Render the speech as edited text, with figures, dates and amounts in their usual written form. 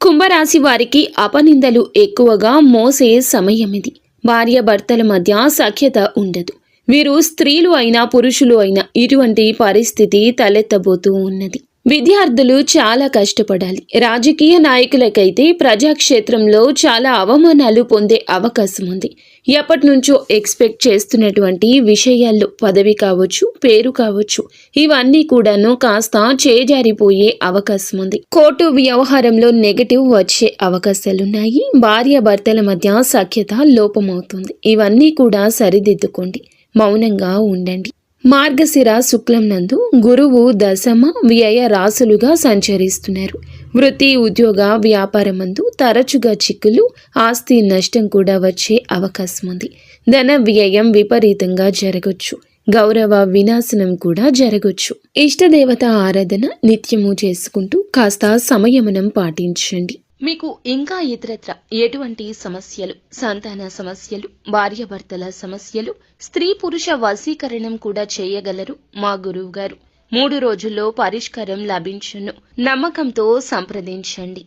కుంభరాశి వారికి అపనిందలు ఎక్కువగా మోసే సమయమిది. భార్యాభర్తల మధ్య సఖ్యత ఉండదు. వీరు స్త్రీలు అయినా పురుషులు అయినా ఇటువంటి పరిస్థితి తలెత్తబోతూ ఉన్నది. విద్యార్థులు చాలా కష్టపడాలి. రాజకీయ నాయకులకైతే ప్రజాక్షేత్రంలో చాలా అవమానాలు పొందే అవకాశం ఉంది. ఎప్పటి నుంచో ఎక్స్పెక్ట్ చేస్తున్నటువంటి విషయాల్లో పదవి కావచ్చు, పేరు కావచ్చు, ఇవన్నీ కూడాను కాస్త చేజారిపోయే అవకాశం ఉంది. కోర్టు వ్యవహారంలో నెగటివ్ వచ్చే అవకాశాలున్నాయి. భార్యాభర్తల మధ్య సఖ్యత లోపమవుతుంది. ఇవన్నీ కూడా సరిదిద్దుకోండి. మౌనంగా ఉండండి. మార్గశిర శుక్లం నందు గురువు దశమ వ్యయ రాశులుగా సంచరిస్తున్నారు. వృత్తి, ఉద్యోగ, వ్యాపారమందు తరచుగా చిక్కులు, ఆస్తి నష్టం కూడా వచ్చే అవకాశం ఉంది. ధన వ్యయం విపరీతంగా జరగొచ్చు. గౌరవ వినాశనం కూడా జరగొచ్చు. ఇష్టదేవత ఆరాధన నిత్యము చేసుకుంటూ కాస్త సంయమనం పాటించండి. మీకు ఇంకా ఇతరత్ర ఎటువంటి సమస్యలు, సంతాన సమస్యలు, భార్యాభర్తల సమస్యలు, స్త్రీ పురుష వశీకరణం కూడా చేయగలరు మా గురువు గారు. 3 రోజుల్లో పరిష్కారం లభించును. నమ్మకంతో సంప్రదించండి.